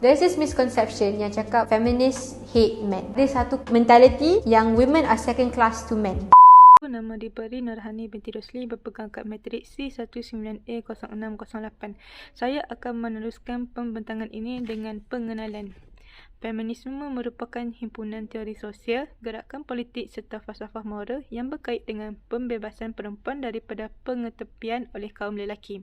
There's this misconception yang cakap feminists hate men. There's satu mentality yang women are second class to men. Nama diberi Nurhani binti Rosli, berpegang kad matrik C19A0608. Saya akan meneruskan pembentangan ini dengan pengenalan. Feminisme merupakan himpunan teori sosial, gerakan politik serta falsafah moral yang berkait dengan pembebasan perempuan daripada pengetepian oleh kaum lelaki.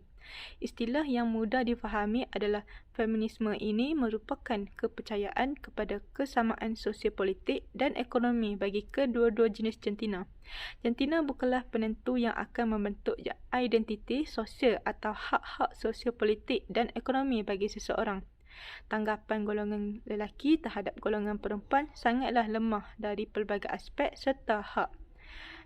Istilah yang mudah difahami adalah feminisme ini merupakan kepercayaan kepada kesamaan sosio-politik dan ekonomi bagi kedua-dua jenis jantina. Jantina bukanlah penentu yang akan membentuk identiti sosial atau hak-hak sosio-politik dan ekonomi bagi seseorang. Tanggapan golongan lelaki terhadap golongan perempuan sangatlah lemah dari pelbagai aspek serta hak.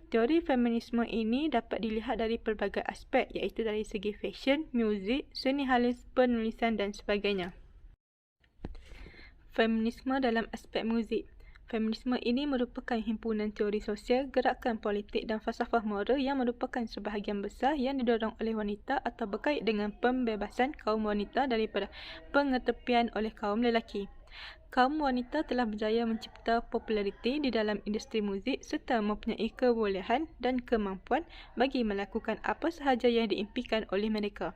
Teori feminisme ini dapat dilihat dari pelbagai aspek, iaitu dari segi fashion, muzik, seni halus, penulisan dan sebagainya. Feminisme dalam aspek muzik. Feminisme ini merupakan himpunan teori sosial, gerakan politik dan falsafah moral yang merupakan sebahagian besar yang didorong oleh wanita atau berkait dengan pembebasan kaum wanita daripada pengetepian oleh kaum lelaki. Kaum wanita telah berjaya mencipta populariti di dalam industri muzik serta mempunyai kebolehan dan kemampuan bagi melakukan apa sahaja yang diimpikan oleh mereka.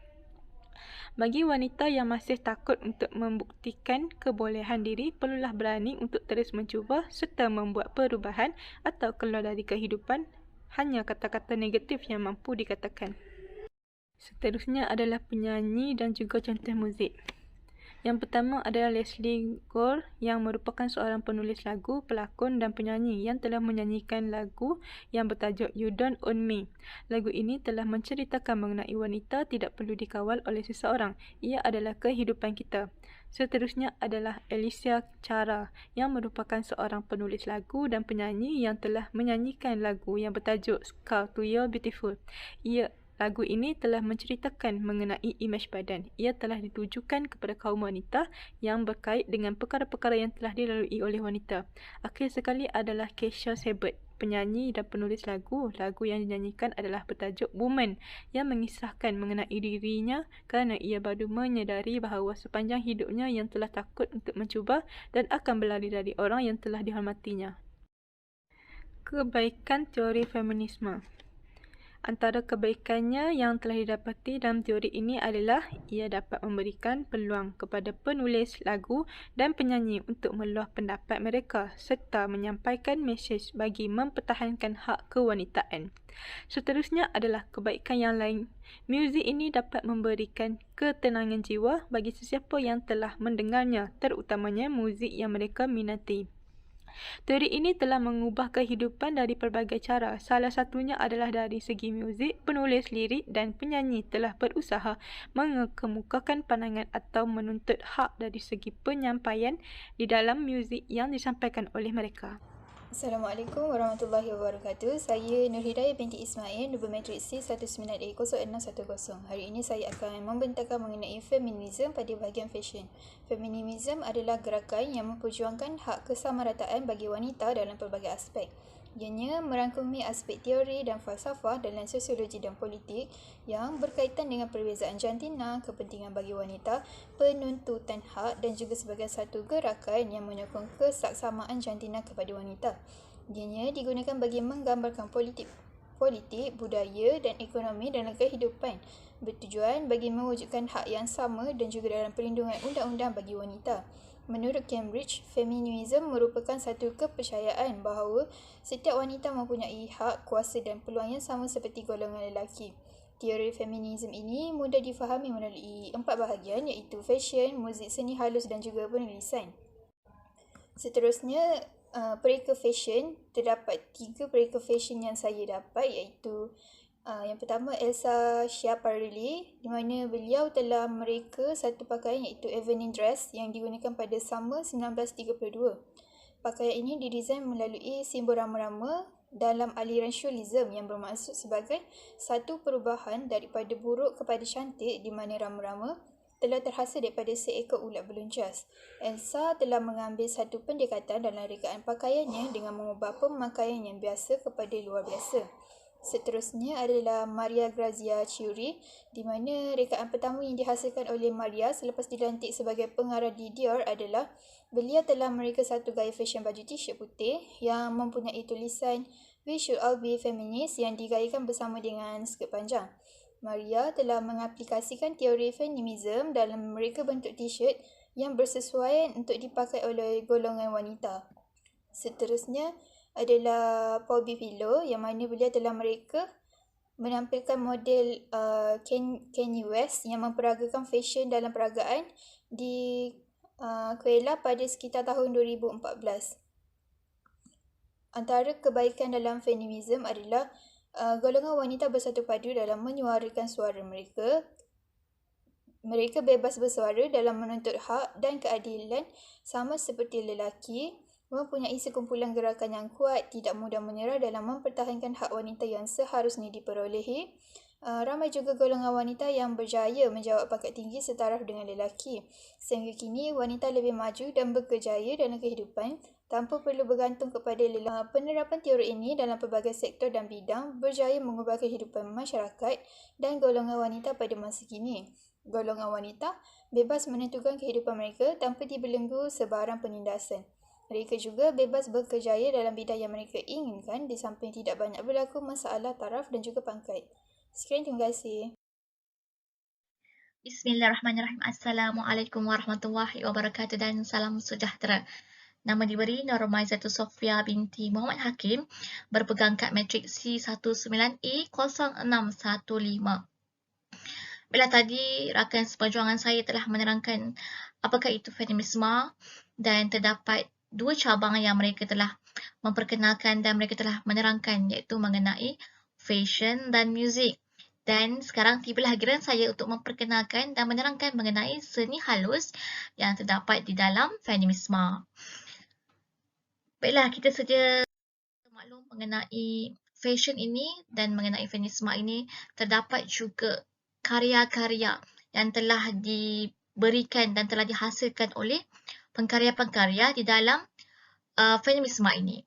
Bagi wanita yang masih takut untuk membuktikan kebolehan diri, perlulah berani untuk terus mencuba serta membuat perubahan atau keluar dari kehidupan hanya kata-kata negatif yang mampu dikatakan. Seterusnya adalah penyanyi dan juga contoh muzik. Yang pertama adalah Lesley Gore yang merupakan seorang penulis lagu, pelakon dan penyanyi yang telah menyanyikan lagu yang bertajuk You Don't Own Me. Lagu ini telah menceritakan mengenai wanita tidak perlu dikawal oleh seseorang. Ia adalah kehidupan kita. Seterusnya adalah Alicia Cara yang merupakan seorang penulis lagu dan penyanyi yang telah menyanyikan lagu yang bertajuk Scar to Your Beautiful. Lagu ini telah menceritakan mengenai imej badan. Ia telah ditujukan kepada kaum wanita yang berkait dengan perkara-perkara yang telah dilalui oleh wanita. Akhir sekali adalah Keisha Sebert, penyanyi dan penulis lagu. Lagu yang dinyanyikan adalah bertajuk Woman yang mengisahkan mengenai dirinya kerana ia baru menyedari bahawa sepanjang hidupnya yang telah takut untuk mencuba dan akan berlari dari orang yang telah dihormatinya. Kebaikan teori feminisme. Antara kebaikannya yang telah didapati dalam teori ini adalah ia dapat memberikan peluang kepada penulis lagu dan penyanyi untuk meluah pendapat mereka serta menyampaikan mesej bagi mempertahankan hak kewanitaan. Seterusnya adalah kebaikan yang lain. Muzik ini dapat memberikan ketenangan jiwa bagi sesiapa yang telah mendengarnya, terutamanya muzik yang mereka minati. Teori ini telah mengubah kehidupan dari pelbagai cara. Salah satunya adalah dari segi muzik, penulis lirik dan penyanyi telah berusaha mengemukakan pandangan atau menuntut hak dari segi penyampaian di dalam muzik yang disampaikan oleh mereka. Assalamualaikum warahmatullahi wabarakatuh. Saya Nur Hidayah binti Ismail, nombor matrik C19A0610. Hari ini saya akan membentangkan mengenai feminisme pada bahagian fashion. Feminisme adalah gerakan yang memperjuangkan hak kesamarataan bagi wanita dalam pelbagai aspek. Ianya merangkumi aspek teori dan falsafah dalam sosiologi dan politik yang berkaitan dengan perbezaan jantina, kepentingan bagi wanita, penuntutan hak dan juga sebagai satu gerakan yang menyokong kesaksamaan jantina kepada wanita. Ianya digunakan bagi menggambarkan politik, budaya dan ekonomi dalam kehidupan, bertujuan bagi mewujudkan hak yang sama dan juga dalam perlindungan undang-undang bagi wanita. Menurut Cambridge, feminisme merupakan satu kepercayaan bahawa setiap wanita mempunyai hak, kuasa dan peluang yang sama seperti golongan lelaki. Teori feminisme ini mudah difahami melalui 4 bahagian iaitu fashion, muzik, seni halus dan juga penulisan. Seterusnya, pereka fashion. Terdapat 3 pereka fashion yang saya dapat iaitu yang pertama Elsa Schiaparelli, di mana beliau telah mereka satu pakaian iaitu evening dress yang digunakan pada summer 1932. Pakaian ini didesain melalui simbol rama-rama dalam aliran surrealism yang bermaksud sebagai satu perubahan daripada buruk kepada cantik, di mana rama-rama telah terhasil daripada seekor ulat beluncas. Elsa telah mengambil satu pendekatan dalam rekaan pakaiannya dengan mengubah pemakaian yang biasa kepada luar biasa. Seterusnya adalah Maria Grazia Chiuri, di mana rekaan pertama yang dihasilkan oleh Maria selepas dilantik sebagai pengarah di Dior adalah beliau telah mereka satu gaya fashion baju t-shirt putih yang mempunyai tulisan "We should all be feminist" yang digayakan bersama dengan skirt panjang. Maria telah mengaplikasikan teori feminism dalam mereka bentuk t-shirt yang bersesuaian untuk dipakai oleh golongan wanita. Seterusnya adalah Bobby Philo, yang mana beliau telah mereka menampilkan model Kanye West yang memperagakan fashion dalam peragaan di Coachella pada sekitar tahun 2014. Antara kebaikan dalam feminism adalah golongan wanita bersatu padu dalam menyuarakan suara mereka. Mereka bebas bersuara dalam menuntut hak dan keadilan sama seperti lelaki, mempunyai sekumpulan gerakan yang kuat, tidak mudah menyerah dalam mempertahankan hak wanita yang seharusnya diperolehi. Ramai juga golongan wanita yang berjaya menjawab pangkat tinggi setaraf dengan lelaki. Sehingga kini, wanita lebih maju dan berkejaya dalam kehidupan tanpa perlu bergantung kepada lelaki. Penerapan teori ini dalam pelbagai sektor dan bidang berjaya mengubah kehidupan masyarakat dan golongan wanita pada masa kini. Golongan wanita bebas menentukan kehidupan mereka tanpa dibelenggu sebarang penindasan. Mereka juga bebas berkejaya dalam bidang yang mereka inginkan di samping tidak banyak berlaku masalah taraf dan juga pangkat. Sekian, terima kasih. Bismillahirrahmanirrahim. Assalamualaikum warahmatullahi wabarakatuh dan salam sejahtera. Nama diberi Normaizatul Sofia binti Muhammad Hakim, berpegang kad matrik C19E0615. Bila tadi rakan seperjuangan saya telah menerangkan apakah itu feminisme dan terdapat dua cabang yang mereka telah memperkenalkan dan mereka telah menerangkan, iaitu mengenai fashion dan muzik. Dan sekarang tibalah giliran saya untuk memperkenalkan dan menerangkan mengenai seni halus yang terdapat di dalam feminisme. Baiklah, kita sedia maklum mengenai fashion ini dan mengenai feminisme ini terdapat juga karya-karya yang telah diberikan dan telah dihasilkan oleh pengkarya-pengkarya di dalam feminisme ini.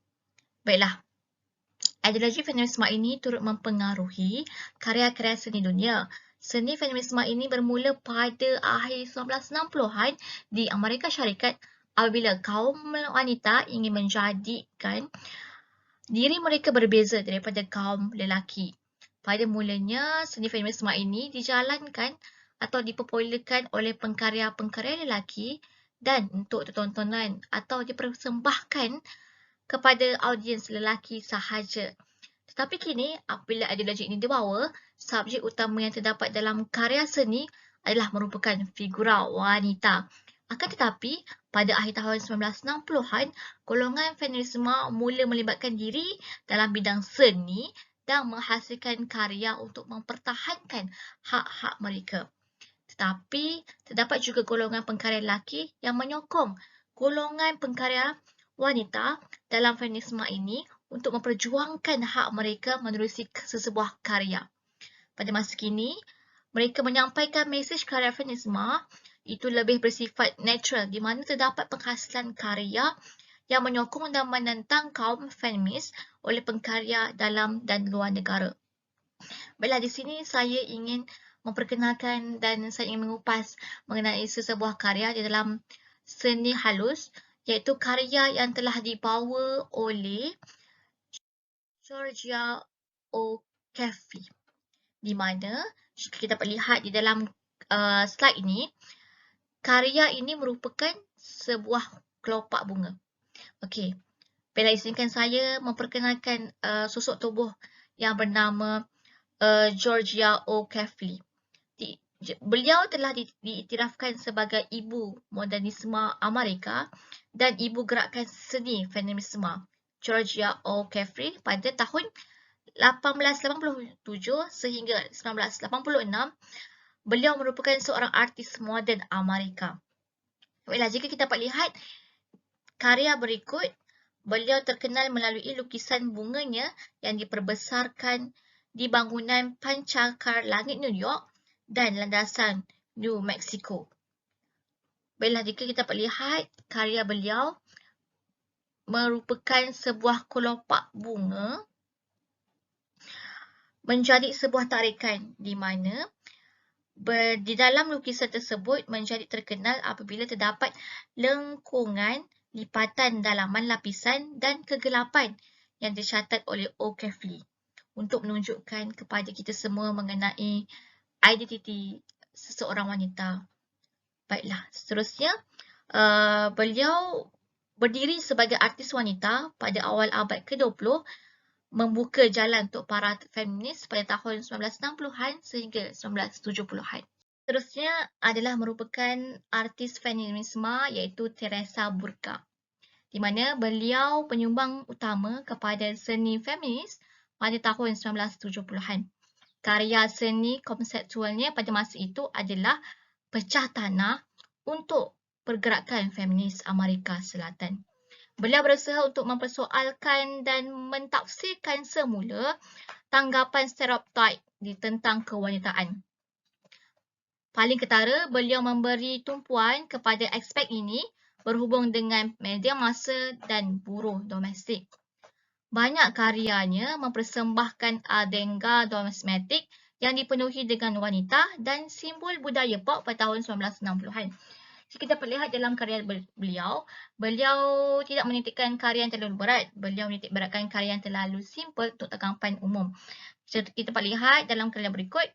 Baiklah, ideologi feminisme ini turut mempengaruhi karya-karya seni dunia. Seni feminisme ini bermula pada akhir 1960-an di Amerika Syarikat apabila kaum wanita ingin menjadikan diri mereka berbeza daripada kaum lelaki. Pada mulanya, seni feminisme ini dijalankan atau dipopularkan oleh pengkarya-pengkarya lelaki dan untuk tontonan atau dipersembahkan kepada audiens lelaki sahaja. Tetapi kini, apabila ideologi ini dibawa, subjek utama yang terdapat dalam karya seni adalah merupakan figura wanita. Akan tetapi, pada akhir tahun 1960-an, golongan feminisme mula melibatkan diri dalam bidang seni dan menghasilkan karya untuk mempertahankan hak-hak mereka. Tetapi, terdapat juga golongan pengkarya lelaki yang menyokong golongan pengkarya wanita dalam feminisme ini untuk memperjuangkan hak mereka menerusi sesebuah karya. Pada masa kini, mereka menyampaikan mesej karya feminisme itu lebih bersifat natural di mana terdapat penghasilan karya yang menyokong dan menentang kaum feminis oleh pengkarya dalam dan luar negara. Baiklah, di sini saya ingin memperkenalkan dan saya ingin mengupas mengenai sesebuah karya di dalam seni halus, iaitu karya yang telah dibawa oleh Georgia O'Keeffe, di mana jika kita dapat lihat di dalam slide ini, karya ini merupakan sebuah kelopak bunga. Okey, baiklah, izinkan saya memperkenalkan sosok tubuh yang bernama Georgia O'Keeffe. Beliau telah diiktirafkan sebagai ibu modernisme Amerika dan ibu gerakan seni feminisme. Georgia O'Keeffe pada tahun 1887 sehingga 1986, beliau merupakan seorang artis moden Amerika. Baiklah, jika kita dapat lihat karya berikut, beliau terkenal melalui lukisan bunganya yang diperbesarkan di bangunan pancakar langit New York dan landasan New Mexico. Baiklah, jika kita dapat lihat karya beliau merupakan sebuah kelopak bunga menjadi sebuah tarikan di mana di dalam lukisan tersebut menjadi terkenal apabila terdapat lengkungan, lipatan dalaman lapisan dan kegelapan yang dicatat oleh O'Keeffe untuk menunjukkan kepada kita semua mengenai identiti seseorang wanita. Baiklah, seterusnya beliau berdiri sebagai artis wanita pada awal abad ke-20, membuka jalan untuk para feminis pada tahun 1960-an sehingga 1970-an. Seterusnya adalah merupakan artis feminisme iaitu Teresa Burka, di mana beliau penyumbang utama kepada seni feminis pada tahun 1970-an. Karya seni konseptualnya pada masa itu adalah pecah tanah untuk pergerakan feminis Amerika Selatan. Beliau berusaha untuk mempersoalkan dan mentafsirkan semula tanggapan stereotip tentang kewanitaan. Paling ketara, beliau memberi tumpuan kepada aspek ini berhubung dengan media massa dan buruh domestik. Banyak karyanya mempersembahkan adenga domestik yang dipenuhi dengan wanita dan simbol budaya pop pada tahun 1960-an. Jika kita lihat dalam karya beliau tidak menitikkan karya yang terlalu berat. Beliau menitik beratkan karya yang terlalu simple untuk tanggapan umum. Jika kita lihat dalam karya berikut,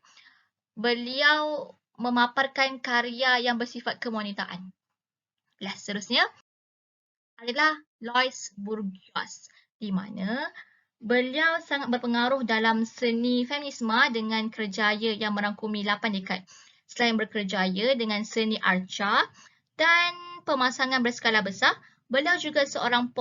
beliau memaparkan karya yang bersifat kewanitaan. Seterusnya adalah Louise Bourgeois, di mana beliau sangat berpengaruh dalam seni feminisme dengan kerjaya yang merangkumi 8 dekad. Selain berkerjaya dengan seni arca dan pemasangan berskala besar, beliau juga seorang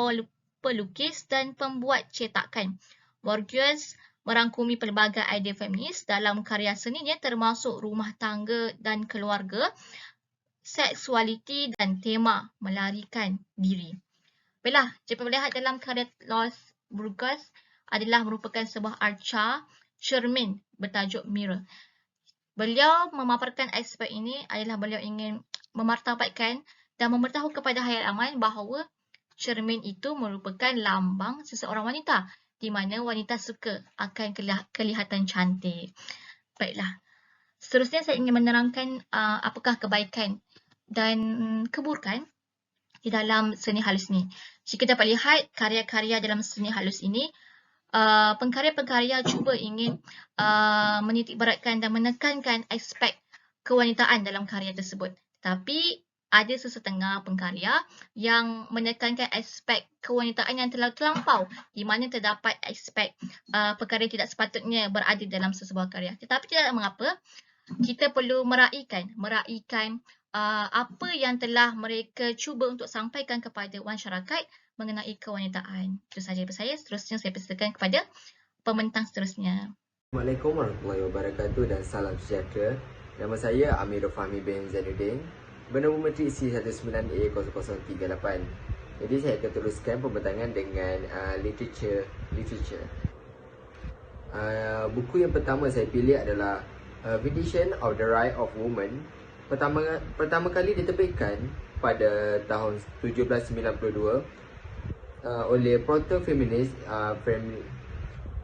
pelukis dan pembuat cetakan. Bourgeois merangkumi pelbagai idea feminis dalam karya seninya termasuk rumah tangga dan keluarga, seksualiti dan tema melarikan diri. Baiklah, jika melihat dalam karya Louise Bourgeois adalah merupakan sebuah arca cermin bertajuk Mirror. Beliau memaparkan aspek ini adalah beliau ingin memartabatkan dan memberitahu kepada khayal aman bahawa cermin itu merupakan lambang seseorang wanita, di mana wanita suka akan kelihatan cantik. Baiklah, seterusnya saya ingin menerangkan apakah kebaikan dan keburukan di dalam seni halus ini. Jika dapat lihat karya-karya dalam seni halus ini, pengkarya-pengkarya cuba ingin menitikberatkan dan menekankan aspek kewanitaan dalam karya tersebut. Tapi ada sesetengah pengkarya yang menekankan aspek kewanitaan yang terlalu terlampau, di mana terdapat aspek perkara yang tidak sepatutnya berada dalam sesebuah karya. Tetapi tidak mengapa, kita perlu meraihkan apa yang telah mereka cuba untuk sampaikan kepada masyarakat mengenai kewanitaan. Itu sahaja dari saya. Seterusnya saya persilakan kepada pembentang seterusnya. Assalamualaikum warahmatullahi wabarakatuh dan salam sejahtera. Nama saya Amirul Fahmi bin Zainuddin, bernombor matriksi 19A0038. Jadi saya akan teruskan pembentangan dengan literature. Buku yang pertama saya pilih adalah Vindication of the Right of Women. Pertama kali diterbitkan pada tahun 1792 oleh proto-feminis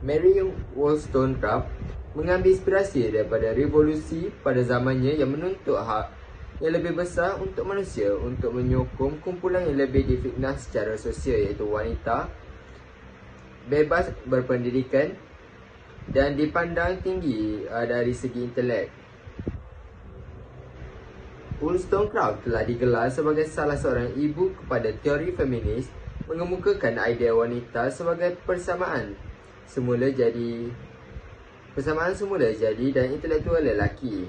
Mary Wollstonecraft, mengambil inspirasi daripada revolusi pada zamannya yang menuntut hak yang lebih besar untuk manusia, untuk menyokong kumpulan yang lebih difitnah secara sosial, iaitu wanita bebas berpendidikan dan dipandang tinggi dari segi intelek. Wollstonecraft telah digelar sebagai salah seorang ibu kepada teori feminis, mengemukakan idea wanita sebagai persamaan semula jadi dan intelektual lelaki,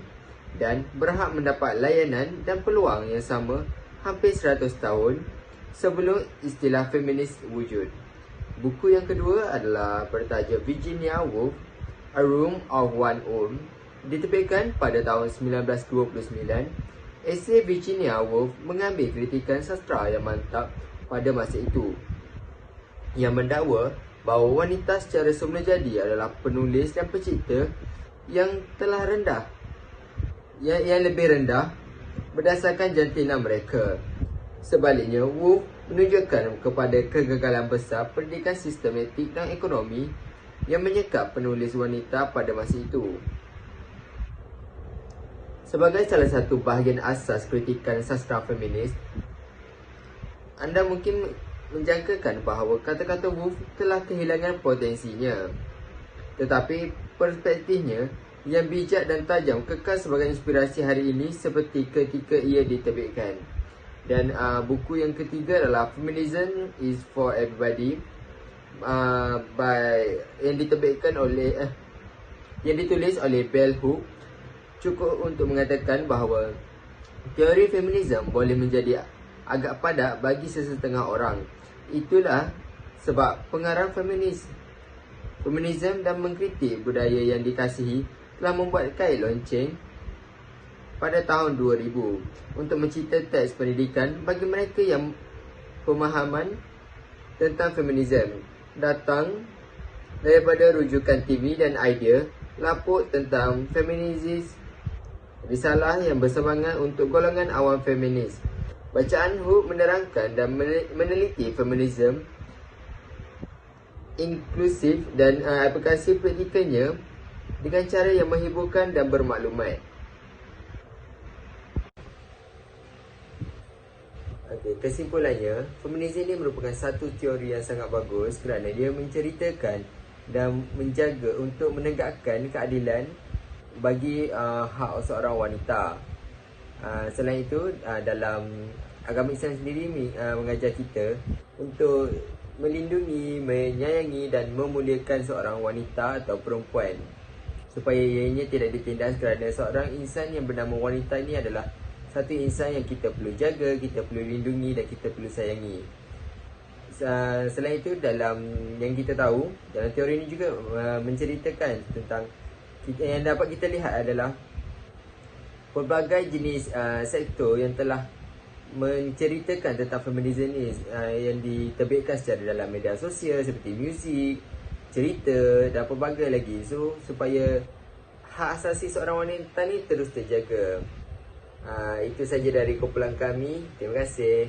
dan berhak mendapat layanan dan peluang yang sama hampir 100 tahun sebelum istilah feminis wujud. Buku yang kedua adalah bertajuk Virginia Woolf, A Room of One Own, diterbitkan pada tahun 1929. Esei Virginia Woolf mengambil kritikan sastra yang mantap pada masa itu, yang mendakwa bahawa wanita secara semula jadi adalah penulis dan pencipta yang telah rendah, yang lebih rendah berdasarkan jantilan mereka. Sebaliknya, Woolf menunjukkan kepada kegagalan besar pendidikan sistematik dan ekonomi yang menyekap penulis wanita pada masa itu. Sebagai salah satu bahagian asas kritikan sastra feminis, anda mungkin menjangkakan bahawa kata-kata Woolf telah kehilangan potensinya. Tetapi perspektifnya yang bijak dan tajam kekal sebagai inspirasi hari ini seperti ketika ia diterbitkan. Dan buku yang ketiga adalah Feminism is for Everybody yang ditulis oleh Bell Hooks. Cukup untuk mengatakan bahawa teori feminisme boleh menjadi agak padat bagi sesetengah orang. Itulah sebab pengarang feminisme dan mengkritik budaya yang dikasihi telah membuat kain lonceng pada tahun 2000 untuk mencipta teks pendidikan bagi mereka yang pemahaman tentang feminisme datang daripada rujukan TV dan idea lapuk tentang feminisme, risalah yang bersemangat untuk golongan awam feminis. Bacaan Hooks menerangkan dan meneliti feminisme inklusif dan aplikasi praktikalnya dengan cara yang menghiburkan dan bermaklumat. Kesimpulannya, feminisme ini merupakan satu teori yang sangat bagus kerana dia menceritakan dan menjaga untuk menegakkan keadilan bagi hak seorang wanita. Selain itu, dalam agama Islam sendiri mengajar kita untuk melindungi, menyayangi dan memuliakan seorang wanita atau perempuan supaya ianya tidak ditindas, kerana seorang insan yang bernama wanita ini adalah satu insan yang kita perlu jaga, kita perlu lindungi dan kita perlu sayangi. Selain itu, dalam yang kita tahu, dalam teori ini juga menceritakan tentang yang dapat kita lihat adalah pelbagai jenis sektor yang telah menceritakan tentang feminisme ini yang diterbitkan secara dalam media sosial seperti muzik, cerita dan pelbagai lagi. So, supaya hak asasi seorang wanita ni terus terjaga. Itu saja dari kumpulan kami. Terima kasih.